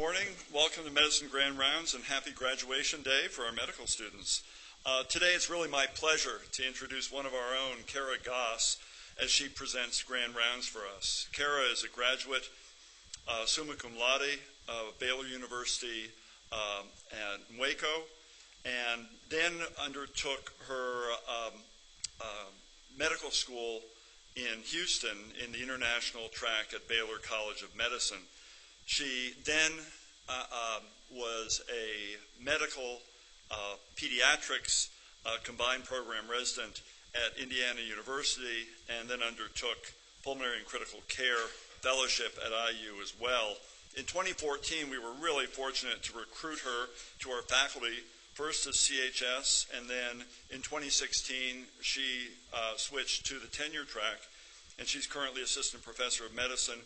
Morning, welcome to Medicine Grand Rounds and happy graduation day for our medical students. Today it's really my pleasure to introduce one of our own, Kara Goss, as she presents Grand Rounds for us. Kara is a graduate, summa cum laude of Baylor University at Waco, and then undertook her medical school in Houston in the international track at Baylor College of Medicine. She then was a medical pediatrics combined program resident at Indiana University, and then undertook pulmonary and critical care fellowship at IU as well. In 2014, we were really fortunate to recruit her to our faculty, first as CHS, and then in 2016, she switched to the tenure track, and she's currently assistant professor of medicine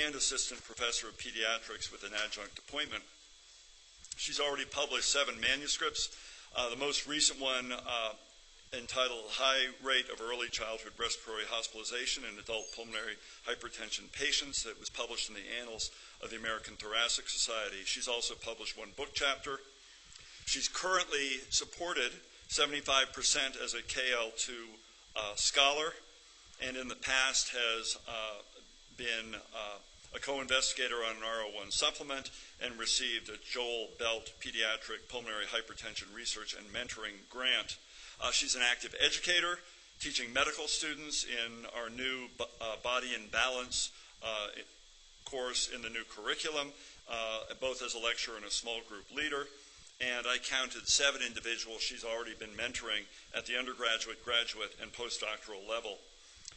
and assistant professor of pediatrics with an adjunct appointment. She's already published 7 manuscripts. The most recent one entitled High Rate of Early Childhood Respiratory Hospitalization in Adult Pulmonary Hypertension Patients, that was published in the Annals of the American Thoracic Society. She's also published 1 book chapter. She's currently supported 75% as a KL2 scholar, and in the past has been a co-investigator on an R01 supplement and received a Joel Belt Pediatric Pulmonary Hypertension Research and Mentoring Grant. She's an active educator, teaching medical students in our new Body in Balance course in the new curriculum, both as a lecturer and a small group leader. And I counted 7 individuals she's already been mentoring at the undergraduate, graduate, and postdoctoral level.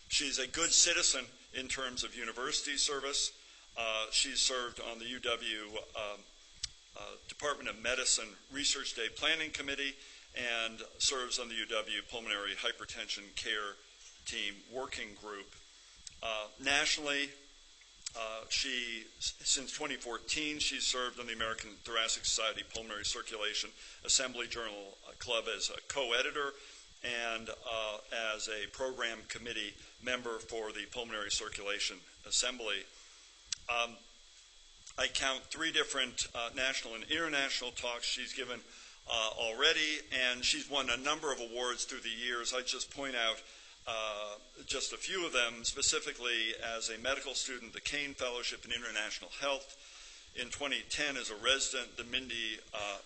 She's a good citizen in terms of university service. She's served on the UW Department of Medicine Research Day Planning Committee and serves on the UW Pulmonary Hypertension Care Team Working Group. Nationally, since 2014, she's served on the American Thoracic Society Pulmonary Circulation Assembly Journal Club as a co-editor and as a program committee member for the Pulmonary Circulation Assembly. I count 3 different national and international talks she's given already, and she's won a number of awards through the years. I just point out just a few of them, specifically as a medical student, the Kane Fellowship in International Health. In 2010, as a resident, the Mindy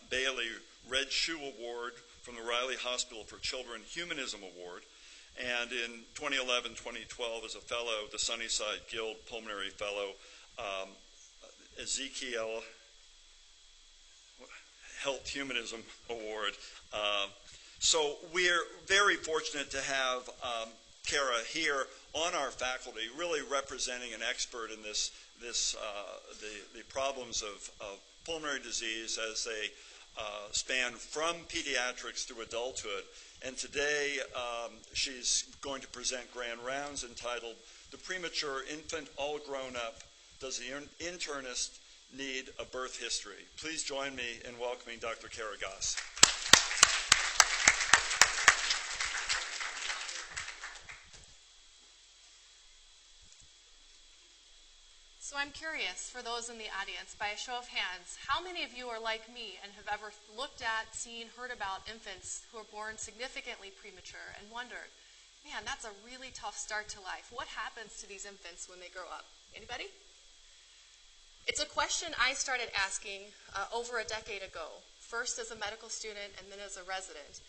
Bailey Red Shoe Award from the Riley Hospital for Children Humanism Award, and in 2011-2012 as a fellow, the Sunnyside Guild Pulmonary Fellow, Ezekiel Health Humanism Award. So we're very fortunate to have Kara here on our faculty, really representing an expert in the problems of pulmonary disease as they span from pediatrics through adulthood. And today she's going to present Grand Rounds entitled The Premature Infant All Grown Up, Does the Internist Need a Birth History? Please join me in welcoming Dr. Kara Goss. So I'm curious, for those in the audience, by a show of hands, how many of you are like me and have ever looked at, seen, heard about infants who are born significantly premature and wondered, man, that's a really tough start to life. What happens to these infants when they grow up? Anybody? It's a question I started asking over a decade ago, first as a medical student and then as a resident.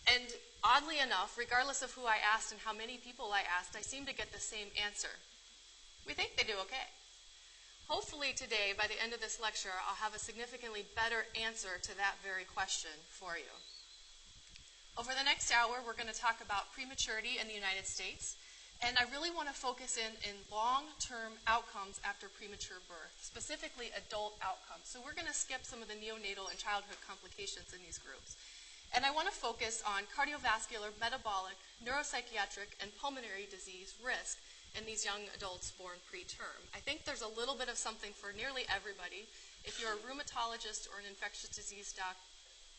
And oddly enough, regardless of who I asked and how many people I asked, I seemed to get the same answer. We think they do okay. Hopefully today, by the end of this lecture, I'll have a significantly better answer to that very question for you. Over the next hour, we're going to talk about prematurity in the United States, and I really want to focus in long-term outcomes after premature birth, specifically adult outcomes. So we're going to skip some of the neonatal and childhood complications in these groups. And I want to focus on cardiovascular, metabolic, neuropsychiatric, and pulmonary disease risk in these young adults born preterm. I think there's a little bit of something for nearly everybody. If you're a rheumatologist or an infectious disease doc,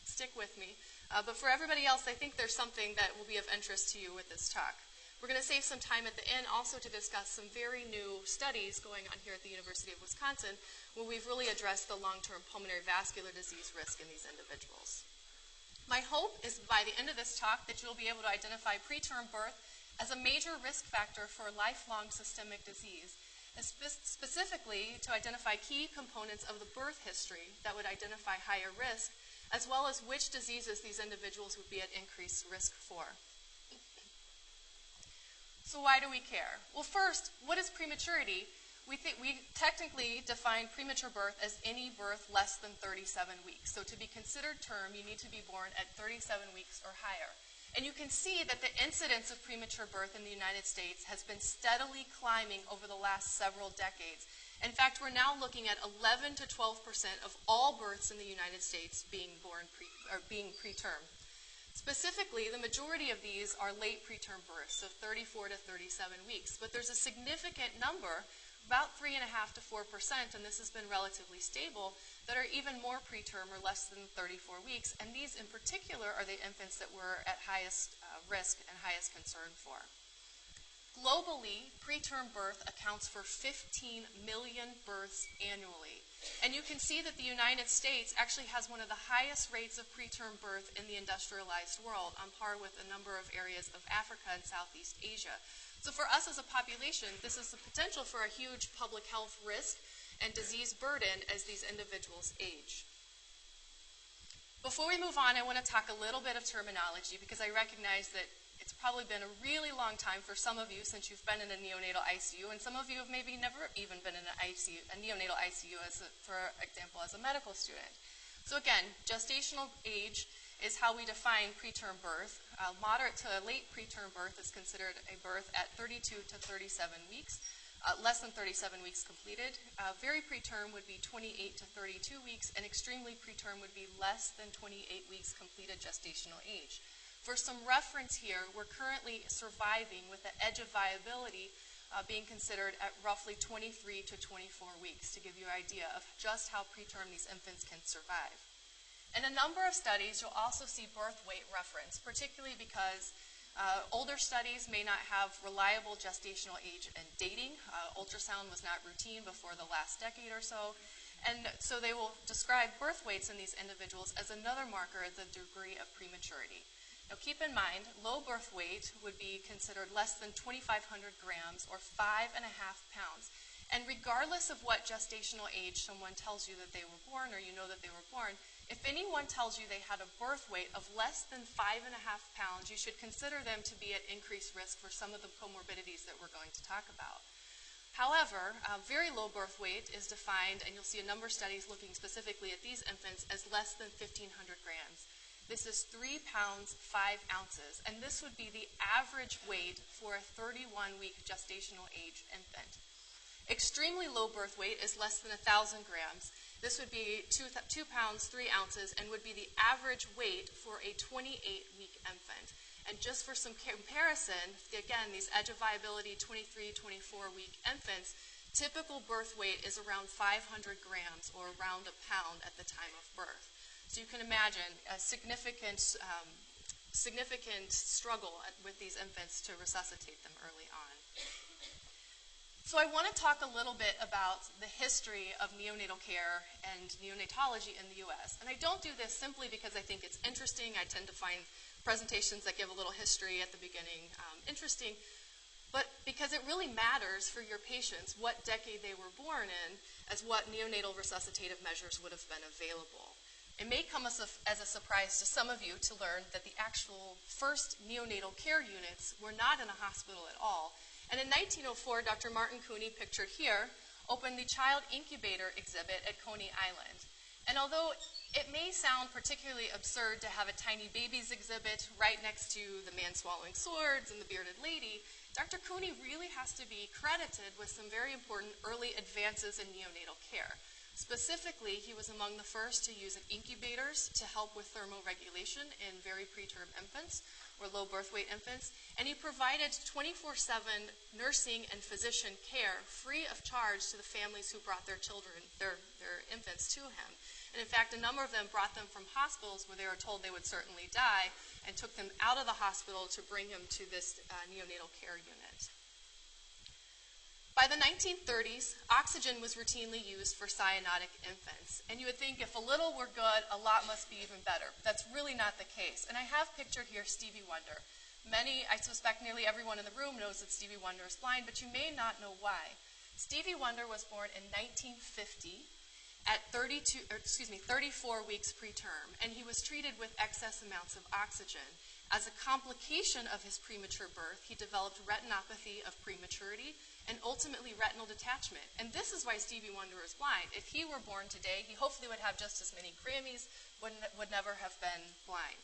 stick with me. But for everybody else, I think there's something that will be of interest to you with this talk. We're going to save some time at the end also to discuss some very new studies going on here at the University of Wisconsin where we've really addressed the long-term pulmonary vascular disease risk in these individuals. My hope is by the end of this talk that you'll be able to identify preterm birth as a major risk factor for lifelong systemic disease, and specifically to identify key components of the birth history that would identify higher risk, as well as which diseases these individuals would be at increased risk for. So why do we care? Well, first, what is prematurity? We technically define premature birth as any birth less than 37 weeks. So to be considered term, you need to be born at 37 weeks or higher. And you can see that the incidence of premature birth in the United States has been steadily climbing over the last several decades. In fact, we're now looking at 11 to 12% of all births in the United States being preterm. Specifically, the majority of these are late preterm births, so 34 to 37 weeks. But there's a significant number, about 3.5% to 4%, and this has been relatively stable, that are even more preterm or less than 34 weeks. And these in particular are the infants that we're at highest risk and highest concern for. Globally, preterm birth accounts for 15 million births annually. And you can see that the United States actually has one of the highest rates of preterm birth in the industrialized world, on par with a number of areas of Africa and Southeast Asia. So for us as a population, this is the potential for a huge public health risk and disease burden as these individuals age. Before we move on, I want to talk a little bit of terminology because I recognize that it's probably been a really long time for some of you since you've been in a neonatal ICU, and some of you have maybe never even been in a neonatal ICU, for example, as a medical student. So again, gestational age is how we define preterm birth. Moderate to late preterm birth is considered a birth at 32 to 37 weeks, less than 37 weeks completed. Very preterm would be 28 to 32 weeks, and extremely preterm would be less than 28 weeks completed gestational age. For some reference here, we're currently surviving with the edge of viability being considered at roughly 23 to 24 weeks, to give you an idea of just how preterm these infants can survive. In a number of studies, you'll also see birth weight reference, particularly because older studies may not have reliable gestational age and dating. Ultrasound was not routine before the last decade or so. And so they will describe birth weights in these individuals as another marker of the degree of prematurity. Now keep in mind, low birth weight would be considered less than 2,500 grams or 5.5 pounds. And regardless of what gestational age someone tells you that they were born or you know that they were born, if anyone tells you they had a birth weight of less than 5.5 pounds, you should consider them to be at increased risk for some of the comorbidities that we're going to talk about. However, very low birth weight is defined, and you'll see a number of studies looking specifically at these infants, as less than 1,500 grams. This is 3 pounds, 5 ounces, and this would be the average weight for a 31-week gestational age infant. Extremely low birth weight is less than 1,000 grams. This would be 2 pounds, 3 ounces, and would be the average weight for a 28-week infant. And just for some comparison, again, these edge of viability 23, 24-week infants, typical birth weight is around 500 grams or around a pound at the time of birth. So you can imagine a significant struggle with these infants to resuscitate them early on. So I want to talk a little bit about the history of neonatal care and neonatology in the U.S. And I don't do this simply because I think it's interesting. I tend to find presentations that give a little history at the beginning interesting, but because it really matters for your patients what decade they were born in as what neonatal resuscitative measures would have been available. It may come as a surprise to some of you to learn that the actual first neonatal care units were not in a hospital at all. And in 1904, Dr. Martin Cooney, pictured here, opened the Child Incubator exhibit at Coney Island. And although it may sound particularly absurd to have a tiny babies exhibit right next to the man swallowing swords and the bearded lady, Dr. Cooney really has to be credited with some very important early advances in neonatal care. Specifically, he was among the first to use incubators to help with thermoregulation in very preterm infants or low birth weight infants, and he provided 24/7 nursing and physician care free of charge to the families who brought their children, their infants to him. And in fact, a number of them brought them from hospitals where they were told they would certainly die and took them out of the hospital to bring them to this neonatal care unit. By the 1930s, oxygen was routinely used for cyanotic infants. And you would think if a little were good, a lot must be even better. That's really not the case. And I have pictured here Stevie Wonder. I suspect nearly everyone in the room knows that Stevie Wonder is blind, but you may not know why. Stevie Wonder was born in 1950 at 34 weeks preterm, and he was treated with excess amounts of oxygen. As a complication of his premature birth, he developed retinopathy of prematurity and ultimately retinal detachment. And this is why Stevie Wonder is blind. If he were born today, he hopefully would have just as many Grammys, would never have been blind.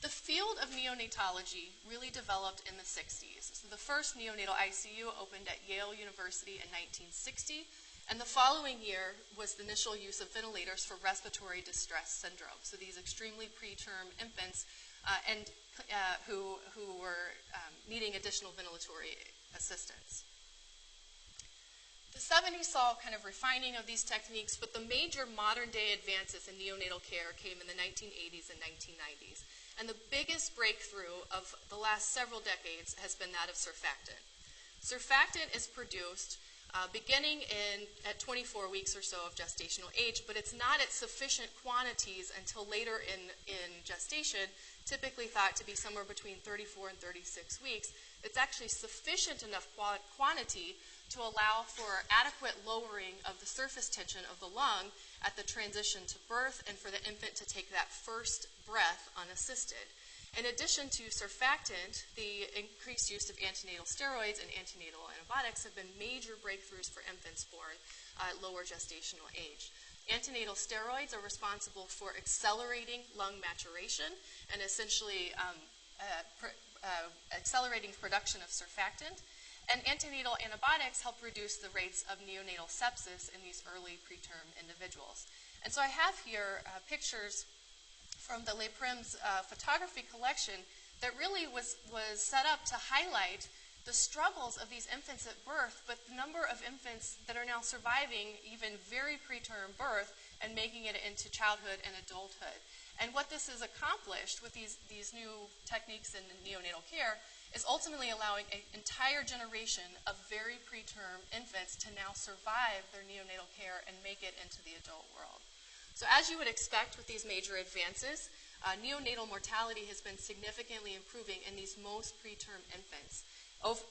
The field of neonatology really developed in the 60s. So the first neonatal ICU opened at Yale University in 1960, and the following year was the initial use of ventilators for respiratory distress syndrome. So these extremely preterm infants who were needing additional ventilatory assistance. The 70s saw kind of refining of these techniques, but the major modern-day advances in neonatal care came in the 1980s and 1990s. And the biggest breakthrough of the last several decades has been that of surfactant. Surfactant is produced beginning at 24 weeks or so of gestational age, but it's not at sufficient quantities until later in gestation, typically thought to be somewhere between 34 and 36 weeks. It's actually sufficient enough quantity to allow for adequate lowering of the surface tension of the lung at the transition to birth and for the infant to take that first breath unassisted. In addition to surfactant, the increased use of antenatal steroids and antenatal antibiotics have been major breakthroughs for infants born at lower gestational age. Antenatal steroids are responsible for accelerating lung maturation and essentially accelerating production of surfactant. And antenatal antibiotics help reduce the rates of neonatal sepsis in these early preterm individuals. And so I have here pictures from the Les Primes photography collection that really was set up to highlight the struggles of these infants at birth, but the number of infants that are now surviving even very preterm birth and making it into childhood and adulthood. And what this has accomplished with these new techniques in neonatal care is ultimately allowing an entire generation of very preterm infants to now survive their neonatal care and make it into the adult world. So as you would expect with these major advances, neonatal mortality has been significantly improving in these most preterm infants.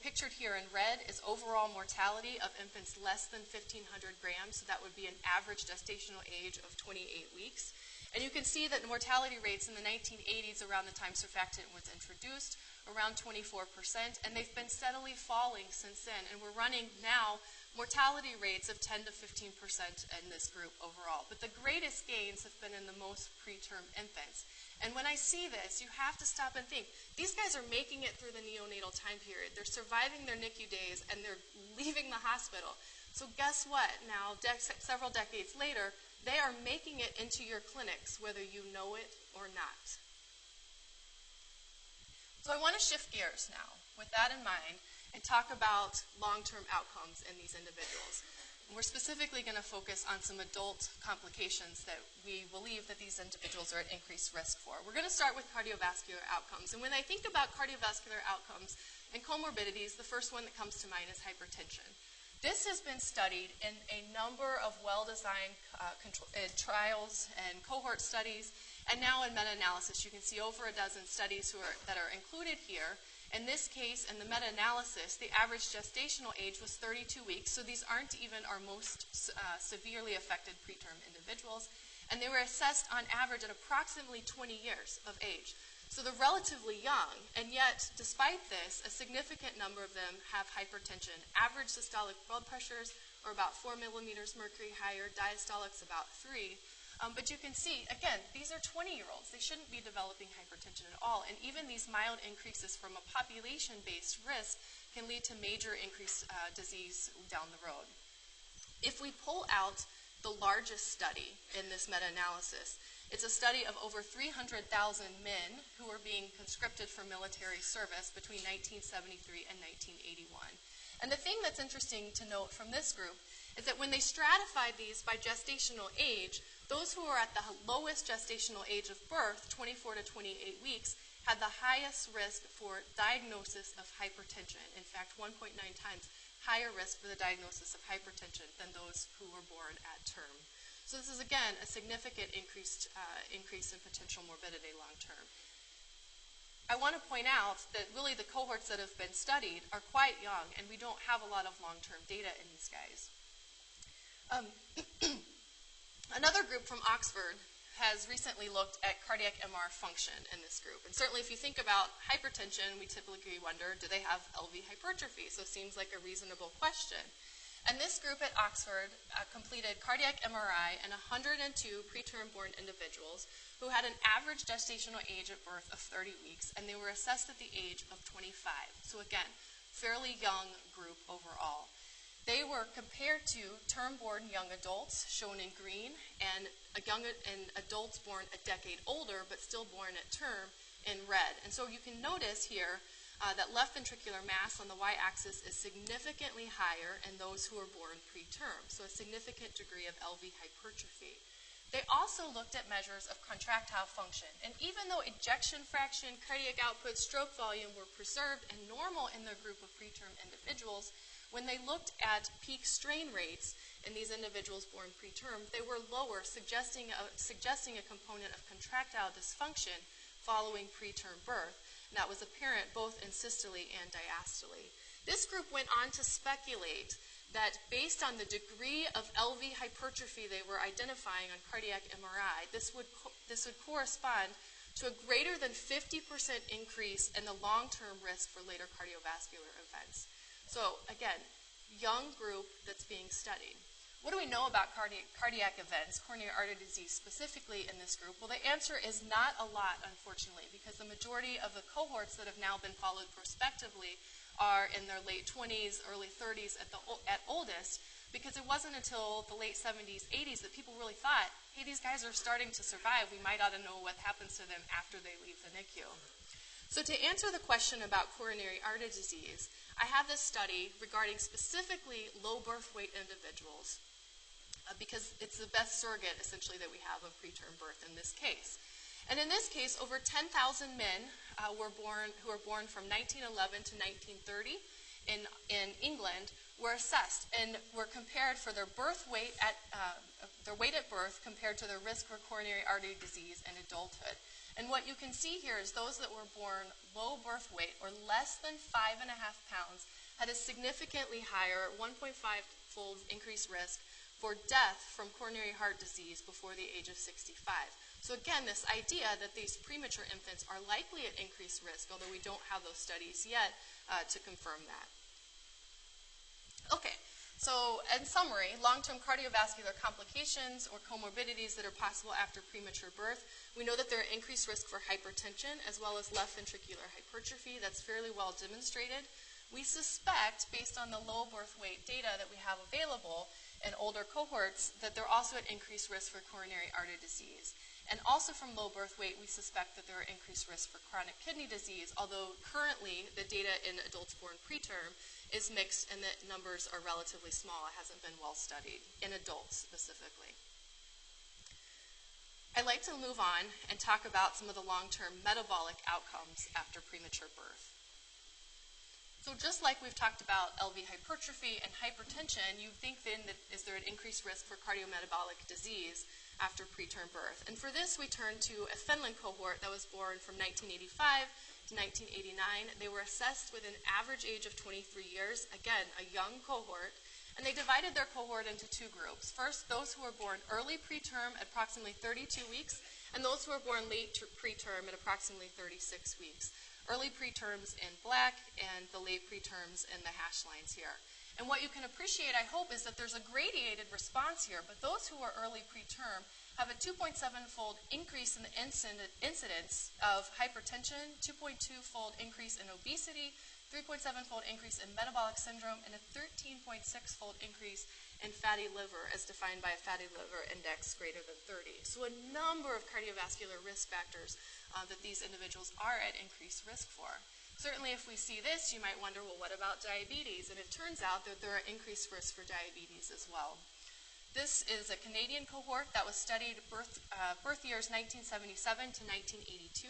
Pictured here in red is overall mortality of infants less than 1,500 grams, so that would be an average gestational age of 28 weeks. And you can see that the mortality rates in the 1980s, around the time surfactant was introduced, around 24%, and they've been steadily falling since then. And we're running now mortality rates of 10 to 15% in this group overall. But the greatest gains have been in the most preterm infants. And when I see this, you have to stop and think, these guys are making it through the neonatal time period. They're surviving their NICU days, and they're leaving the hospital. So guess what? Now, several decades later, they are making it into your clinics, whether you know it or not. So I want to shift gears now, with that in mind, and talk about long-term outcomes in these individuals. And we're specifically going to focus on some adult complications that we believe that these individuals are at increased risk for. We're going to start with cardiovascular outcomes. And when I think about cardiovascular outcomes and comorbidities, the first one that comes to mind is hypertension. This has been studied in a number of well-designed trials and cohort studies, and now in meta-analysis. You can see over a dozen studies that are included here. In this case, in the meta-analysis, the average gestational age was 32 weeks, so these aren't even our most severely affected preterm individuals, and they were assessed on average at approximately 20 years of age. So they're relatively young, and yet, despite this, a significant number of them have hypertension. Average systolic blood pressures are about 4 millimeters mercury higher, diastolics about 3. But you can see, again, these are 20-year-olds. They shouldn't be developing hypertension at all, and even these mild increases from a population-based risk can lead to major increased disease down the road. If we pull out the largest study in this meta-analysis, it's a study of over 300,000 men who were being conscripted for military service between 1973 and 1981. And the thing that's interesting to note from this group is that when they stratified these by gestational age, those who were at the lowest gestational age of birth, 24 to 28 weeks, had the highest risk for diagnosis of hypertension. In fact, 1.9 times higher risk for the diagnosis of hypertension than those who were born at term. So this is, again, a significant increase in potential morbidity long term. I want to point out that really the cohorts that have been studied are quite young, and we don't have a lot of long-term data in these guys. Another group from Oxford has recently looked at cardiac MR function in this group. And certainly if you think about hypertension, we typically wonder, do they have LV hypertrophy? So it seems like a reasonable question. And this group at Oxford completed cardiac MRI in 102 preterm-born individuals who had an average gestational age at birth of 30 weeks, and they were assessed at the age of 25. So again, fairly young group overall. They were compared to term-born young adults, shown in green, and adults born a decade older but still born at term in red. And so you can notice here that left ventricular mass on the y-axis is significantly higher in those who are born preterm, so a significant degree of LV hypertrophy. They also looked at measures of contractile function, and even though ejection fraction, cardiac output, stroke volume were preserved and normal in their group of preterm individuals, when they looked at peak strain rates in these individuals born preterm, they were lower, suggesting a component of contractile dysfunction following preterm birth. And that was apparent both in systole and diastole. This group went on to speculate that based on the degree of LV hypertrophy they were identifying on cardiac MRI, this would correspond to a greater than 50% increase in the long-term risk for later cardiovascular events. So again, young group that's being studied. What do we know about cardiac events, coronary artery disease specifically in this group? Well, the answer is not a lot, unfortunately, because the majority of the cohorts that have now been followed prospectively are in their late 20s, early 30s at oldest, because it wasn't until the late 70s, 80s that people really thought, hey, these guys are starting to survive. We might ought to know what happens to them after they leave the NICU. So to answer the question about coronary artery disease, I have this study regarding specifically low birth weight individuals because it's the best surrogate, essentially, that we have of preterm birth in this case. And in this case, over 10,000 men who were born from 1911 to 1930 in England were assessed and were compared for their birth weight their weight at birth compared to their risk for coronary artery disease in adulthood. And what you can see here is those that were born low birth weight, or less than 5.5 pounds, had a significantly higher 1.5-fold increased risk for death from coronary heart disease before the age of 65. So again, this idea that these premature infants are likely at increased risk, although we don't have those studies yet to confirm that. Okay, so in summary, long-term cardiovascular complications or comorbidities that are possible after premature birth. We know that there are increased risk for hypertension as well as left ventricular hypertrophy. That's fairly well demonstrated. We suspect, based on the low birth weight data that we have available in older cohorts, that they're also at increased risk for coronary artery disease. And also from low birth weight, we suspect that there are increased risks for chronic kidney disease, although currently the data in adults born preterm is mixed and the numbers are relatively small. It hasn't been well studied in adults specifically. I'd like to move on and talk about some of the long-term metabolic outcomes after premature birth. So just like we've talked about LV hypertrophy and hypertension, you think then that is there an increased risk for cardiometabolic disease after preterm birth? And for this, we turn to a Finland cohort that was born from 1985 to 1989. They were assessed with an average age of 23 years, again, a young cohort, and they divided their cohort into two groups. First, those who were born early preterm at approximately 32 weeks, and those who were born late preterm at approximately 36 weeks. Early preterms in black and the late preterms in the hash lines here. And what you can appreciate, I hope, is that there's a gradiated response here, but those who are early preterm have a 2.7-fold increase in the incidence of hypertension, 2.2-fold increase in obesity, 3.7-fold increase in metabolic syndrome, and a 13.6-fold increase and fatty liver as defined by a fatty liver index greater than 30. So a number of cardiovascular risk factors that these individuals are at increased risk for. Certainly if we see this, you might wonder, well, what about diabetes? And it turns out that there are increased risks for diabetes as well. This is a Canadian cohort that was studied birth years 1977 to 1982,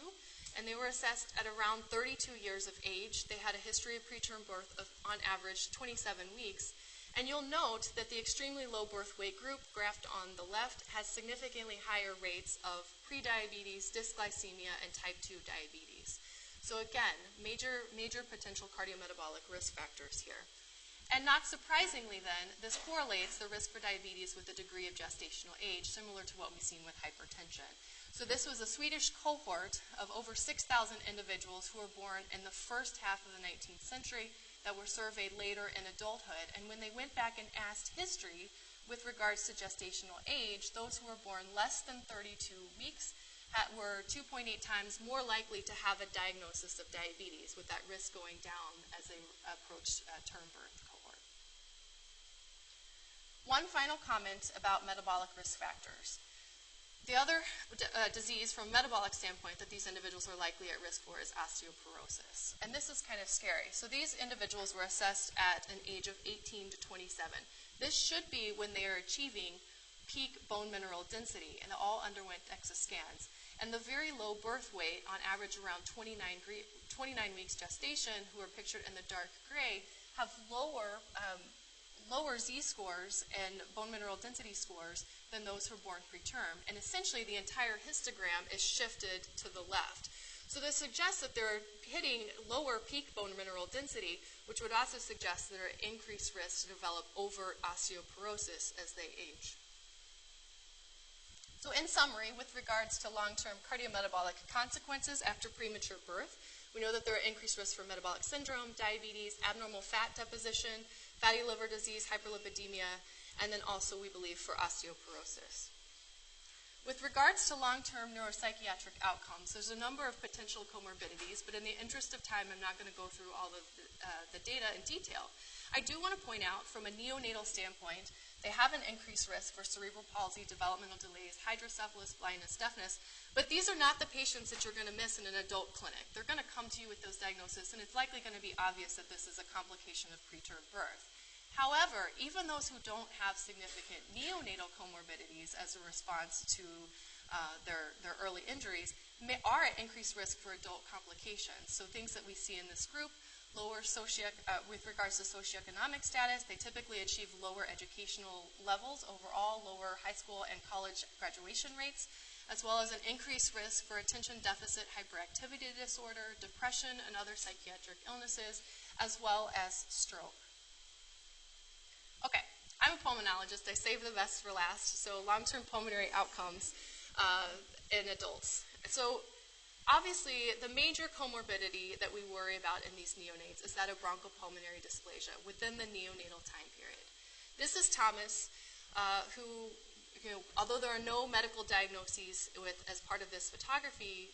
and they were assessed at around 32 years of age. They had a history of preterm birth of, on average, 27 weeks. And you'll note that the extremely low birth weight group, graphed on the left, has significantly higher rates of prediabetes, dysglycemia, and type 2 diabetes. So again, major potential cardiometabolic risk factors here. And not surprisingly then, this correlates the risk for diabetes with the degree of gestational age, similar to what we've seen with hypertension. So this was a Swedish cohort of over 6,000 individuals who were born in the first half of the 19th century that were surveyed later in adulthood. And when they went back and asked history with regards to gestational age, those who were born less than 32 weeks were 2.8 times more likely to have a diagnosis of diabetes, with that risk going down as they approached term birth cohort. One final comment about metabolic risk factors. The other disease from a metabolic standpoint that these individuals are likely at risk for is osteoporosis. And this is kind of scary. So these individuals were assessed at an age of 18 to 27. This should be when they are achieving peak bone mineral density, and all underwent DEXA scans. And the very low birth weight, on average around 29 weeks gestation, who are pictured in the dark gray, have lower Z-scores and bone mineral density scores than those who are born preterm. And essentially, the entire histogram is shifted to the left. So this suggests that they're hitting lower peak bone mineral density, which would also suggest that they're at increased risk to develop overt osteoporosis as they age. So in summary, with regards to long-term cardiometabolic consequences after premature birth, we know that there are increased risks for metabolic syndrome, diabetes, abnormal fat deposition, fatty liver disease, hyperlipidemia, and then also, we believe, for osteoporosis. With regards to long-term neuropsychiatric outcomes, there's a number of potential comorbidities, but in the interest of time, I'm not going to go through all of the data in detail. I do want to point out, from a neonatal standpoint, they have an increased risk for cerebral palsy, developmental delays, hydrocephalus, blindness, deafness, but these are not the patients that you're going to miss in an adult clinic. They're going to come to you with those diagnoses, and it's likely going to be obvious that this is a complication of preterm birth. However, even those who don't have significant neonatal comorbidities as a response to their early injuries are at increased risk for adult complications. So things that we see in this group, with regards to socioeconomic status, they typically achieve lower educational levels overall, lower high school and college graduation rates, as well as an increased risk for attention deficit hyperactivity disorder, depression, and other psychiatric illnesses, as well as stroke. Okay, I'm a pulmonologist. I saved the best for last. So long-term pulmonary outcomes in adults. So obviously, the major comorbidity that we worry about in these neonates is that of bronchopulmonary dysplasia within the neonatal time period. This is Thomas, who, although there are no medical diagnoses as part of this photography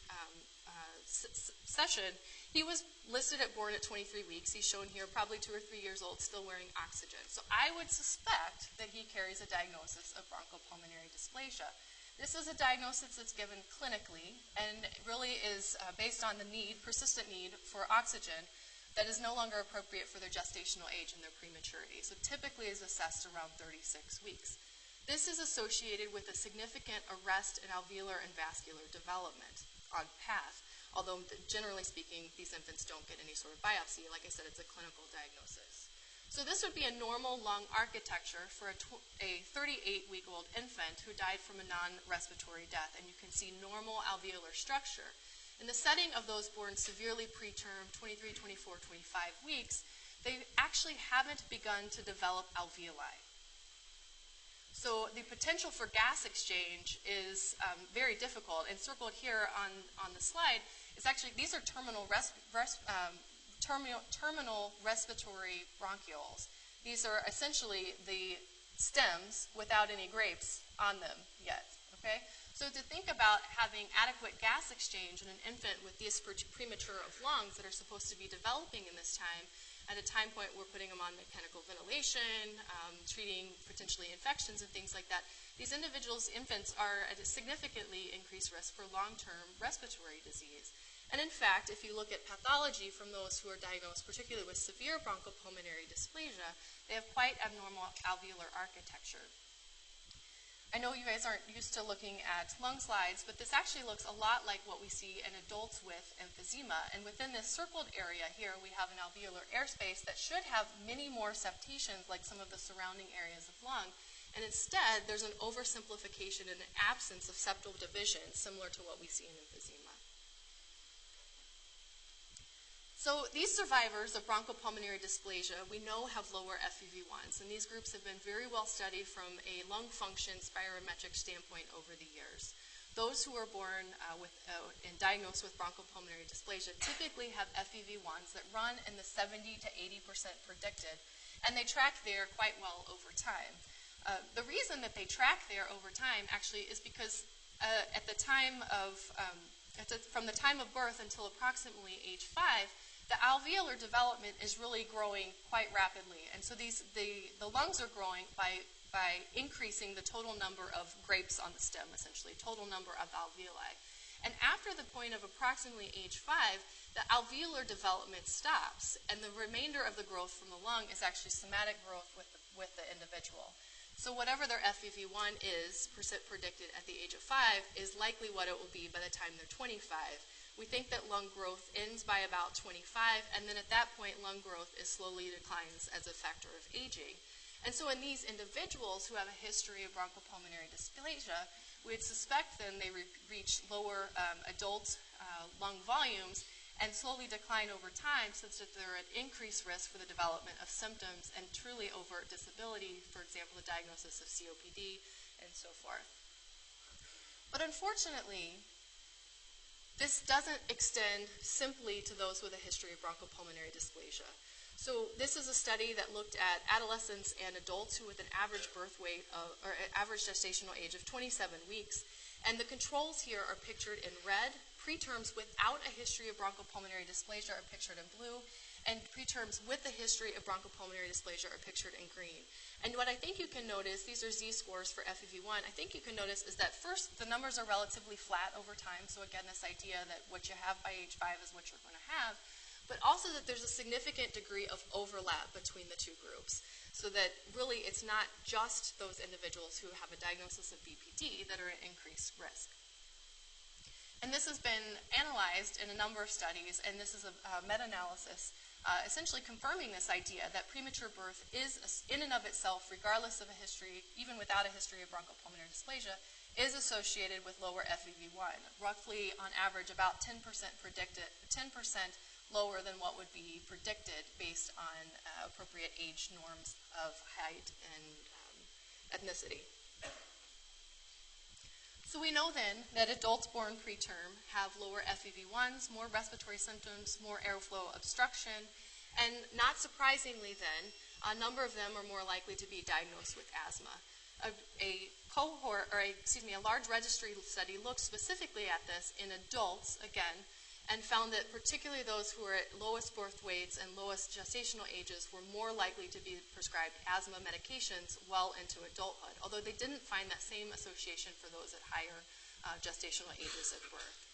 session, he was listed at born at 23 weeks. He's shown here, probably 2 or 3 years old, still wearing oxygen. So I would suspect that he carries a diagnosis of bronchopulmonary dysplasia. This is a diagnosis that's given clinically and really is based on the persistent need for oxygen that is no longer appropriate for their gestational age and their prematurity. So typically is assessed around 36 weeks. This is associated with a significant arrest in alveolar and vascular development on path, although generally speaking, these infants don't get any sort of biopsy. Like I said, it's a clinical diagnosis. So this would be a normal lung architecture for a 38-week-old infant who died from a non-respiratory death, and you can see normal alveolar structure. In the setting of those born severely preterm, 23, 24, 25 weeks, they actually haven't begun to develop alveoli. So the potential for gas exchange is very difficult, and circled here on the slide is actually, these are terminal respiratory bronchioles. These are essentially the stems without any grapes on them yet, okay? So to think about having adequate gas exchange in an infant with this premature of lungs that are supposed to be developing in this time, At a time point, we're putting them on mechanical ventilation, treating potentially infections and things like that. These individuals, infants, are at a significantly increased risk for long-term respiratory disease. And in fact, if you look at pathology from those who are diagnosed, particularly with severe bronchopulmonary dysplasia, they have quite abnormal alveolar architecture. I know you guys aren't used to looking at lung slides, but this actually looks a lot like what we see in adults with emphysema. And within this circled area here, we have an alveolar airspace that should have many more septations like some of the surrounding areas of lung. And instead, there's an oversimplification and an absence of septal division, similar to what we see in emphysema. So these survivors of bronchopulmonary dysplasia, we know have lower FEV1s, and these groups have been very well studied from a lung function spirometric standpoint over the years. Those who are born and diagnosed with bronchopulmonary dysplasia typically have FEV1s that run in the 70 to 80% predicted, and they track there quite well over time. The reason that they track there over time actually is because at the time of, from the time of birth until approximately age 5, the alveolar development is really growing quite rapidly. And so the lungs are growing by increasing the total number of grapes on the stem, essentially, total number of alveoli. And after the point of approximately age 5, the alveolar development stops, and the remainder of the growth from the lung is actually somatic growth with the individual. So whatever their FEV1 is, percent predicted at the age of 5, is likely what it will be by the time they're 25. We think that lung growth ends by about 25, and then at that point, lung growth slowly declines as a factor of aging. And so in these individuals who have a history of bronchopulmonary dysplasia, we'd suspect then they reach lower adult lung volumes and slowly decline over time, such that they're at increased risk for the development of symptoms and truly overt disability, for example, the diagnosis of COPD and so forth. But unfortunately, this doesn't extend simply to those with a history of bronchopulmonary dysplasia. So this is a study that looked at adolescents and adults who with an average birth weight or average gestational age of 27 weeks. And the controls here are pictured in red. Preterms without a history of bronchopulmonary dysplasia are pictured in blue. And preterms with a history of bronchopulmonary dysplasia are pictured in green. And what I think you can notice, these are z-scores for FEV1, I think you can notice is that first, the numbers are relatively flat over time. So again, this idea that what you have by age 5 is what you're going to have. But also that there's a significant degree of overlap between the two groups. So that really it's not just those individuals who have a diagnosis of BPD that are at increased risk. And this has been analyzed in a number of studies, and this is a meta-analysis essentially confirming this idea that premature birth is, in and of itself, regardless of a history, even without a history of bronchopulmonary dysplasia, is associated with lower FEV1, roughly on average about 10% predicted, 10% lower than what would be predicted based on appropriate age norms of height and ethnicity. So we know then that adults born preterm have lower FEV1s, more respiratory symptoms, more airflow obstruction, and not surprisingly then, a number of them are more likely to be diagnosed with asthma. A large registry study looked specifically at this in adults, again, and found that particularly those who were at lowest birth weights and lowest gestational ages were more likely to be prescribed asthma medications well into adulthood, although they didn't find that same association for those at higher gestational ages at birth.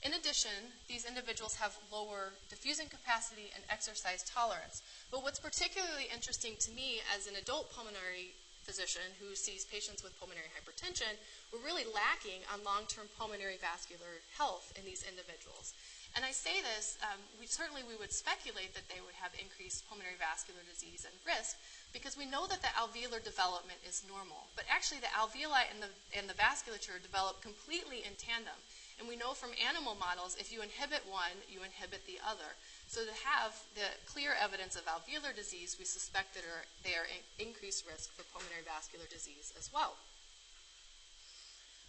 In addition, these individuals have lower diffusing capacity and exercise tolerance. But what's particularly interesting to me as an adult pulmonary physician who sees patients with pulmonary hypertension, we're really lacking on long-term pulmonary vascular health in these individuals. And I say this, we would speculate that they would have increased pulmonary vascular disease and risk because we know that the alveolar development is normal. But actually the alveoli and the vasculature develop completely in tandem. And we know from animal models, if you inhibit one, you inhibit the other. So to have the clear evidence of alveolar disease, we suspect that they are in increased risk for pulmonary vascular disease as well.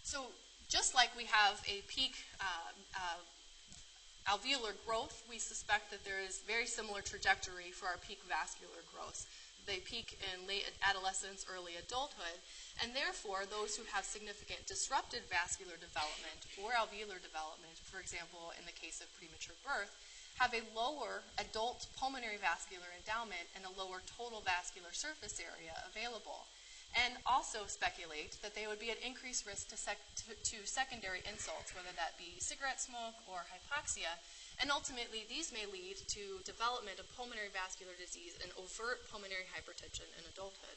So just like we have a peak alveolar growth, we suspect that there is very similar trajectory for our peak vascular growth. They peak in late adolescence, early adulthood, and therefore those who have significant disrupted vascular development or alveolar development, for example, in the case of premature birth, have a lower adult pulmonary vascular endowment and a lower total vascular surface area available, and also speculate that they would be at increased risk to secondary insults, whether that be cigarette smoke or hypoxia, and ultimately these may lead to development of pulmonary vascular disease and overt pulmonary hypertension in adulthood.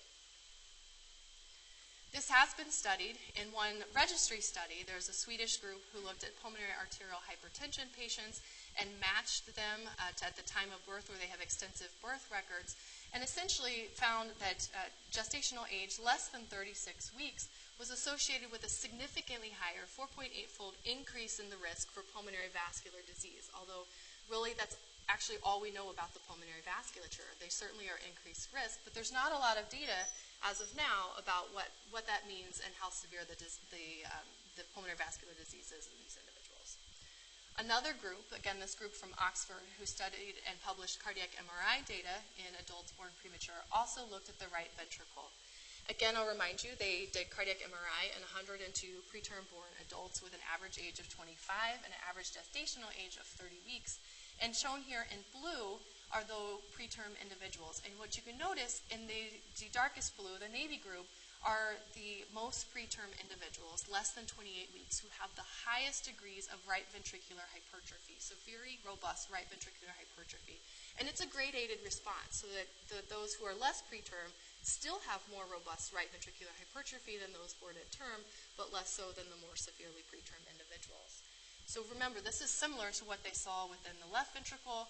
This has been studied in one registry study. There's a Swedish group who looked at pulmonary arterial hypertension patients and matched them at the time of birth where they have extensive birth records, and essentially found that gestational age less than 36 weeks was associated with a significantly higher 4.8-fold increase in the risk for pulmonary vascular disease, although really that's actually all we know about the pulmonary vasculature. They certainly are increased risk, but there's not a lot of data as of now about what that means and how severe the pulmonary vascular disease is in these individuals. Another group, again this group from Oxford, who studied and published cardiac MRI data in adults born premature, also looked at the right ventricle. Again, I'll remind you, they did cardiac MRI in 102 preterm born adults with an average age of 25 and an average gestational age of 30 weeks. And shown here in blue are the preterm individuals. And what you can notice in the darkest blue, the navy group, are the most preterm individuals, less than 28 weeks, who have the highest degrees of right ventricular hypertrophy, so very robust right ventricular hypertrophy. And it's a gradated response, so that those who are less preterm still have more robust right ventricular hypertrophy than those born at term, but less so than the more severely preterm individuals. So remember, this is similar to what they saw within the left ventricle,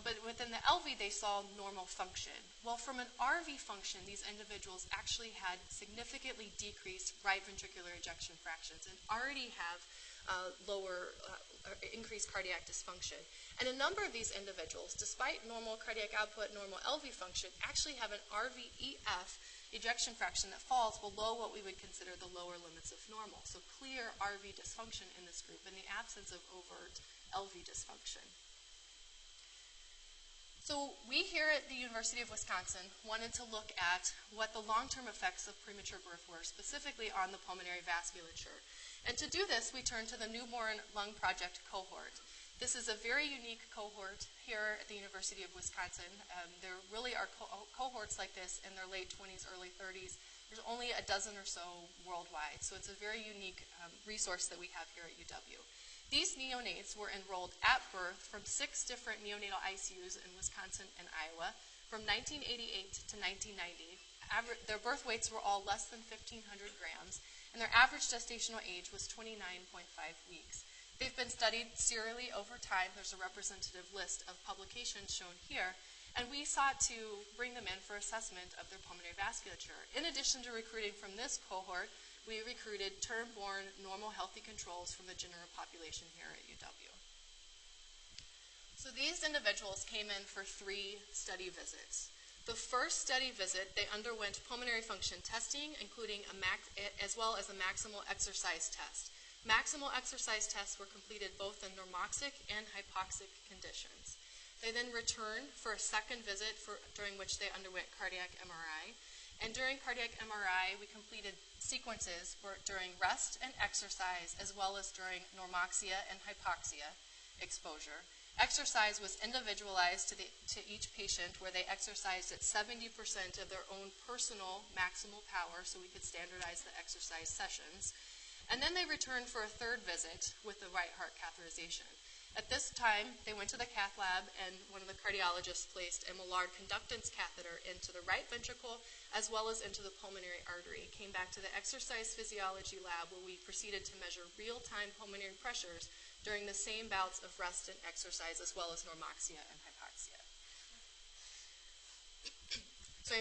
but within the LV they saw normal function. Well, from an RV function, these individuals actually had significantly decreased right ventricular ejection fractions and already have increased cardiac dysfunction. And a number of these individuals, despite normal cardiac output, normal LV function, actually have an RVEF ejection fraction that falls below what we would consider the lower limits of normal. So clear RV dysfunction in this group in the absence of overt LV dysfunction. So we here at the University of Wisconsin wanted to look at what the long-term effects of premature birth were, specifically on the pulmonary vasculature. And to do this, we turned to the Newborn Lung Project cohort. This is a very unique cohort here at the University of Wisconsin. There really are cohorts like this in their late 20s, early 30s. There's only a dozen or so worldwide, so it's a very unique resource that we have here at UW. These neonates were enrolled at birth from 6 different neonatal ICUs in Wisconsin and Iowa from 1988 to 1990. Their birth weights were all less than 1,500 grams, and their average gestational age was 29.5 weeks. They've been studied serially over time. There's a representative list of publications shown here, and we sought to bring them in for assessment of their pulmonary vasculature. In addition to recruiting from this cohort, we recruited term-born, normal, healthy controls from the general population here at UW. So these individuals came in for 3 study visits. The first study visit, they underwent pulmonary function testing, including as well as a maximal exercise test. Maximal exercise tests were completed both in normoxic and hypoxic conditions. They then returned for a second visit during which they underwent cardiac MRI. And during cardiac MRI, we completed sequences during rest and exercise, as well as during normoxia and hypoxia exposure. Exercise was individualized to each patient, where they exercised at 70% of their own personal maximal power, so we could standardize the exercise sessions. And then they returned for a third visit with the right heart catheterization. At this time, they went to the cath lab, and one of the cardiologists placed a Millard conductance catheter into the right ventricle as well as into the pulmonary artery. Came back to the exercise physiology lab, where we proceeded to measure real-time pulmonary pressures during the same bouts of rest and exercise, as well as normoxia and hypoxia. So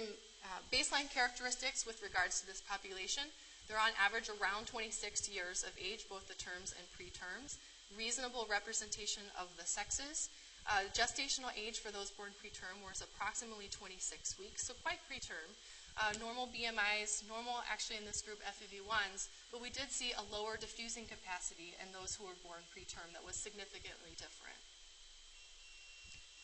baseline characteristics with regards to this population: they're on average around 26 years of age, both the terms and preterms. Reasonable representation of the sexes. Gestational age for those born preterm was approximately 26 weeks, so quite preterm. Normal BMIs, normal actually in this group FEV1s, but we did see a lower diffusing capacity in those who were born preterm that was significantly different.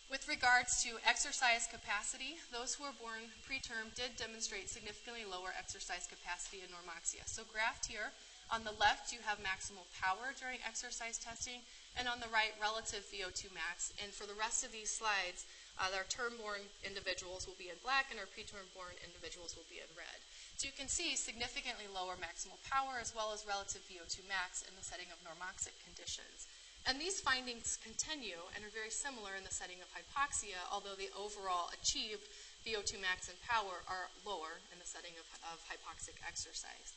With regards to exercise capacity, those who were born preterm did demonstrate significantly lower exercise capacity in normoxia. So graphed here On the left, you have maximal power during exercise testing, and on the right, relative VO2 max. And for the rest of these slides, our term-born individuals will be in black, and our preterm-born individuals will be in red. So you can see significantly lower maximal power as well as relative VO2 max in the setting of normoxic conditions. And these findings continue and are very similar in the setting of hypoxia, although the overall achieved VO2 max and power are lower in the setting of hypoxic exercise.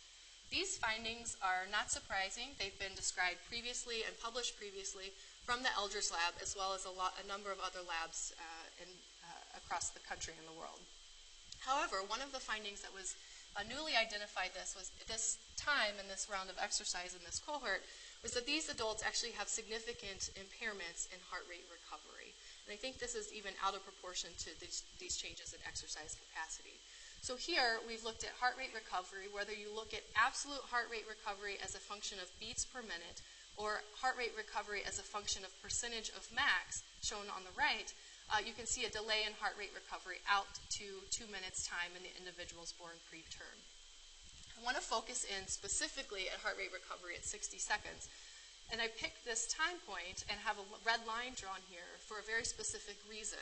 These findings are not surprising. They've been described previously and published previously from the Eldridge lab, as well as a number of other labs across the country and the world. However, one of the findings that was newly identified this time in this round of exercise in this cohort was that these adults actually have significant impairments in heart rate recovery. And I think this is even out of proportion to these changes in exercise capacity. So here we've looked at heart rate recovery, whether you look at absolute heart rate recovery as a function of beats per minute or heart rate recovery as a function of percentage of max, shown on the right, you can see a delay in heart rate recovery out to 2 minutes time in the individuals born preterm. I want to focus in specifically at heart rate recovery at 60 seconds. And I picked this time point and have a red line drawn here for a very specific reason.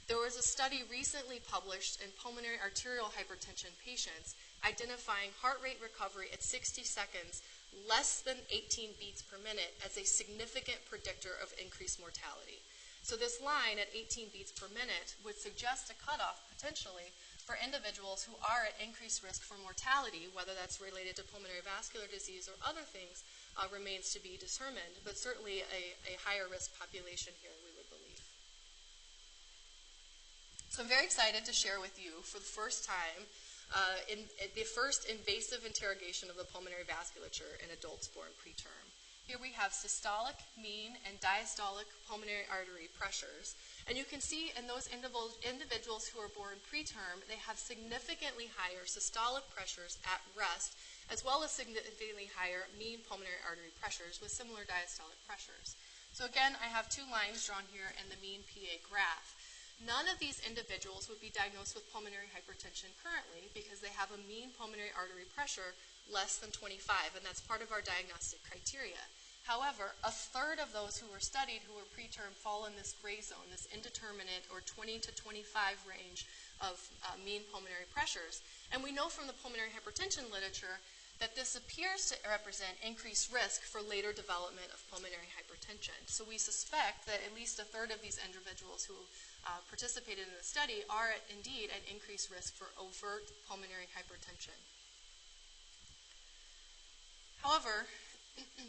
There was a study recently published in pulmonary arterial hypertension patients identifying heart rate recovery at 60 seconds less than 18 beats per minute as a significant predictor of increased mortality. So this line at 18 beats per minute would suggest a cutoff potentially for individuals who are at increased risk for mortality, whether that's related to pulmonary vascular disease or other things remains to be determined, but certainly a higher risk population here, we would believe. So I'm very excited to share with you for the first time the first invasive interrogation of the pulmonary vasculature in adults born preterm. Here we have systolic, mean, and diastolic pulmonary artery pressures. And you can see in those individuals who are born preterm, they have significantly higher systolic pressures at rest, as well as significantly higher mean pulmonary artery pressures with similar diastolic pressures. So again, I have two lines drawn here in the mean PA graph. None of these individuals would be diagnosed with pulmonary hypertension currently because they have a mean pulmonary artery pressure less than 25, and that's part of our diagnostic criteria. However, a third of those who were studied who were preterm fall in this gray zone, this indeterminate or 20 to 25 range of mean pulmonary pressures. And we know from the pulmonary hypertension literature that this appears to represent increased risk for later development of pulmonary hypertension. So we suspect that at least a third of these individuals who participated in the study are indeed at increased risk for overt pulmonary hypertension. However,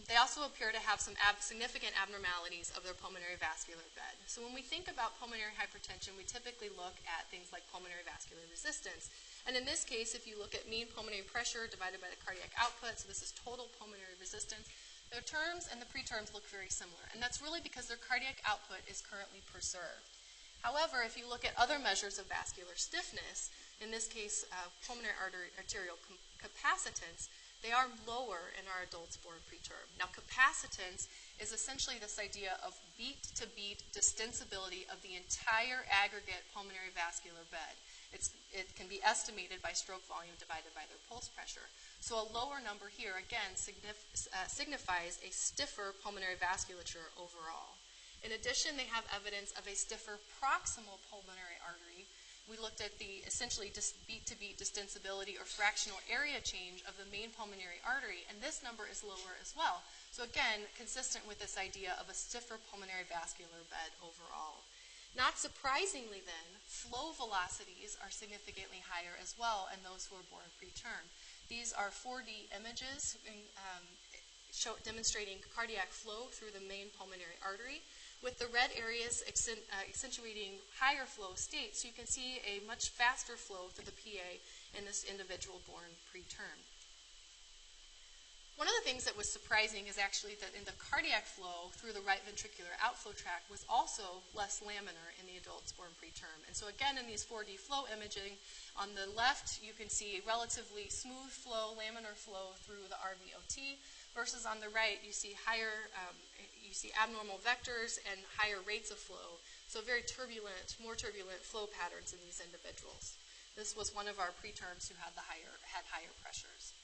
they also appear to have some significant abnormalities of their pulmonary vascular bed. So when we think about pulmonary hypertension, we typically look at things like pulmonary vascular resistance. And in this case, if you look at mean pulmonary pressure divided by the cardiac output, so this is total pulmonary resistance, their terms and the preterms look very similar. And that's really because their cardiac output is currently preserved. However, if you look at other measures of vascular stiffness, in this case, pulmonary arterial capacitance, they are lower in our adults born preterm. Now, capacitance is essentially this idea of beat-to-beat distensibility of the entire aggregate pulmonary vascular bed. It can be estimated by stroke volume divided by their pulse pressure. So a lower number here, again, signifies a stiffer pulmonary vasculature overall. In addition, they have evidence of a stiffer proximal pulmonary artery. We looked at the essentially beat-to-beat distensibility or fractional area change of the main pulmonary artery, and this number is lower as well. So again, consistent with this idea of a stiffer pulmonary vascular bed overall. Not surprisingly then, flow velocities are significantly higher as well in those who are born preterm. These are 4D images demonstrating cardiac flow through the main pulmonary artery, with the red areas accentuating higher flow states. So you can see a much faster flow through the PA in this individual born preterm. One of the things that was surprising is actually that in the cardiac flow through the right ventricular outflow tract was also less laminar in the adults born preterm. And so again, in these 4D flow imaging, on the left you can see a relatively smooth flow, laminar flow through the RVOT, versus on the right you see abnormal vectors and higher rates of flow. So very turbulent, more turbulent flow patterns in these individuals. This was one of our preterms who had higher pressures.